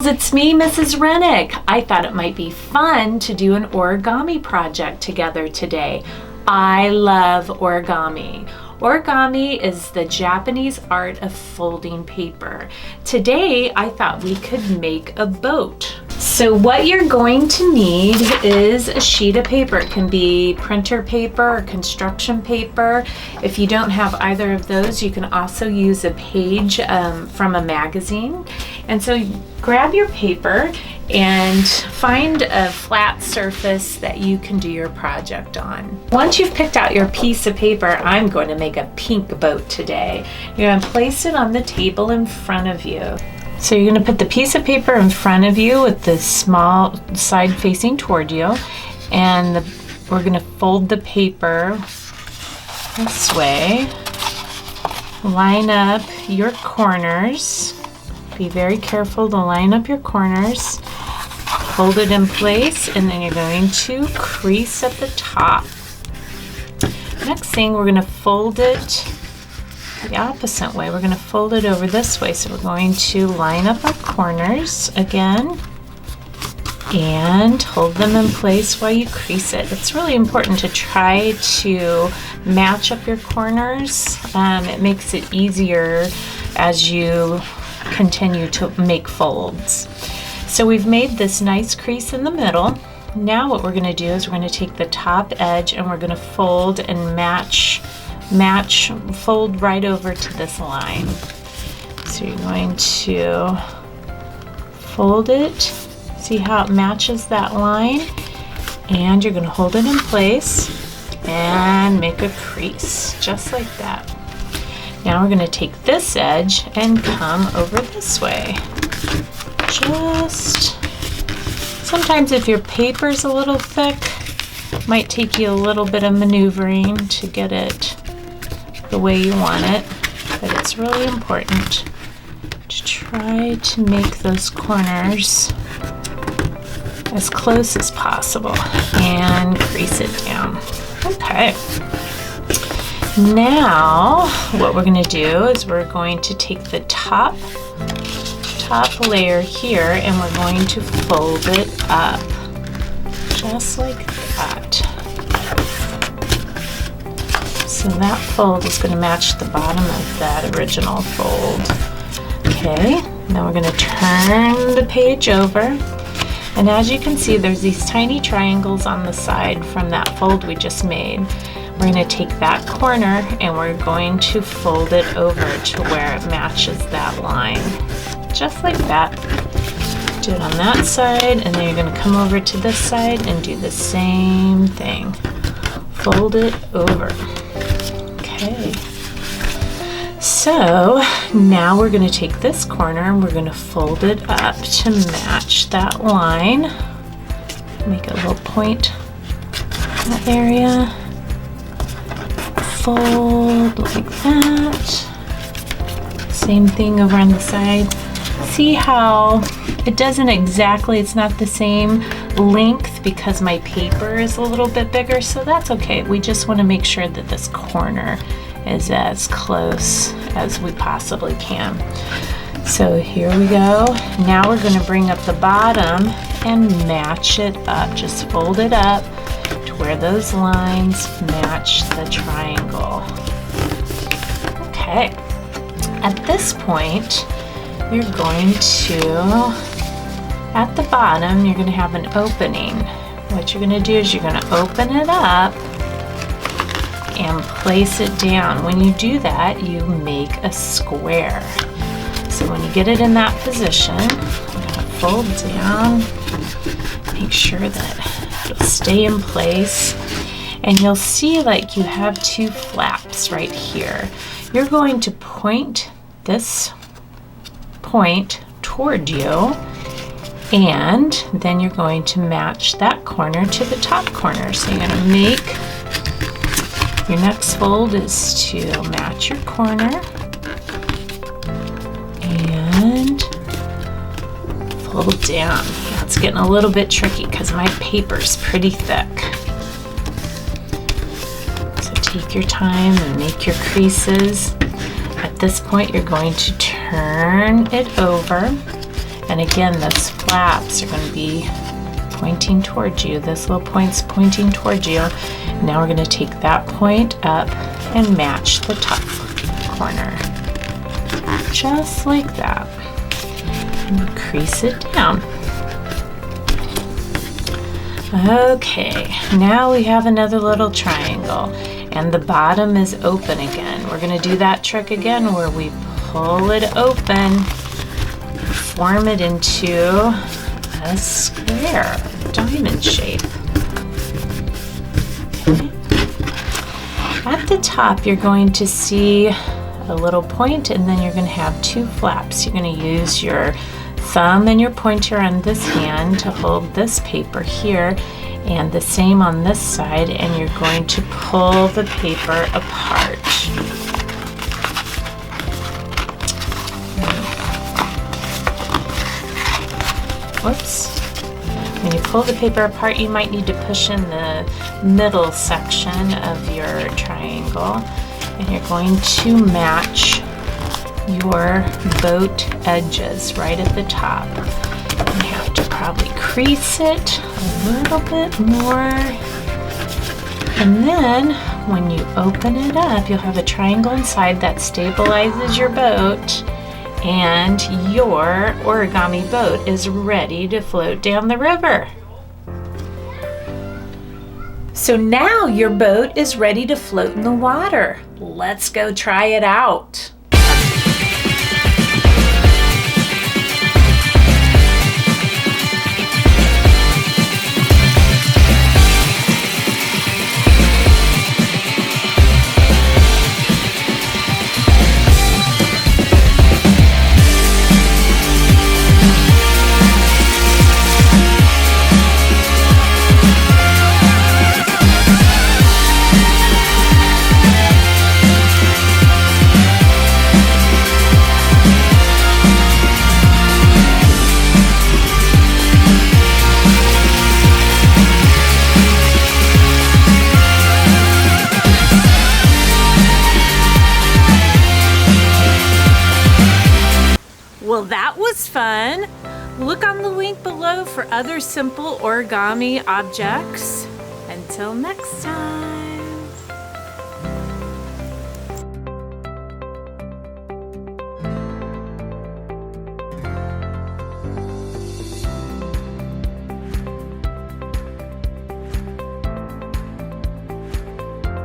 it's me, Mrs. Rennick. I thought it might be fun to do an origami project together today. I love origami. Origami is the Japanese art of folding paper. Today, I thought we could make a boat. So what you're going to need is a sheet of paper. It can be printer paper or construction paper. If you don't have either of those, you can also use a page from a magazine. And so grab your paper and find a flat surface that you can do your project on. Once you've picked out your piece of paper, I'm going to make a pink boat today. You're going to place it on the table in front of you. So you're going to put the piece of paper in front of you with the small side facing toward you, and we're going to fold the paper this way. Line up your corners. Be very careful to line up your corners. Hold it in place, and then you're going to crease at the top. Next thing, we're going to fold it the opposite way. We're going to fold it over this way. So we're going to line up our corners again and hold them in place while you crease it. It's really important to try to match up your corners. It makes it easier as you continue to make folds. So we've made this nice crease in the middle. Now what we're going to do is we're going to take the top edge and we're going to fold and match, fold right over to this line. So you're going to fold it, see how it matches that line, and you're going to hold it in place and make a crease just like that. Now we're going to take this edge and come over this way. Sometimes if your paper's a little thick, it might take you a little bit of maneuvering to get it the way you want it, but it's really important to try to make those corners as close as possible and crease it down. Okay. Now what we're going to do is we're going to take the top layer here and we're going to fold it up just like that. So that fold is going to match the bottom of that original fold. Okay, now we're going to turn the page over, and as you can see, there's these tiny triangles on the side from that fold we just made. We're going to take that corner and we're going to fold it over to where it matches that line. Just like that. Do it on that side, and then you're going to come over to this side and do the same thing. Fold it over. Okay. So now we're going to take this corner and we're going to fold it up to match that line. Make a little point in that area. Fold like that. Same thing over on the side. See how it doesn't exactly, it's not the same length because my paper is a little bit bigger, so that's okay. We just want to make sure that this corner is as close as we possibly can. So here we go. Now we're going to bring up the bottom and match it up. Just fold it up to where those lines match the triangle. Okay. At this point, you're going to, at the bottom, you're going to have an opening. What you're going to do is you're going to open it up and place it down. When you do that, you make a square. So when you get it in that position, you're going to fold down, make sure that it'll stay in place, and you'll see like you have two flaps right here. You're going to point this point toward you, and then you're going to match that corner to the top corner. So you're going to make your next fold is to match your corner and fold down. Now it's getting a little bit tricky because my paper's pretty thick. So take your time and make your creases. At this point, you're going to turn it over And again, those flaps are going to be pointing towards you. This little point's pointing towards you. Now we're going to take that point up and match the top corner. Just like that. And crease it down. Okay, now we have another little triangle, and the bottom is open again. We're going to do that trick again where we pull it open, form it into a square, diamond shape. Okay. At the top, you're going to see a little point, and then you're going to have two flaps. You're going to use your thumb and your pointer on this hand to hold this paper here, and the same on this side, and you're going to pull the paper apart. Whoops. When you pull the paper apart, you might need to push in the middle section of your triangle, and you're going to match your boat edges right at the top. You have to probably crease it a little bit more, and then when you open it up, you'll have a triangle inside that stabilizes your boat, and your origami boat is ready to float down the river. So now your boat is ready to float in the water. Let's go try it out. Well, that was fun. Look on the link below for other simple origami objects. Until next time.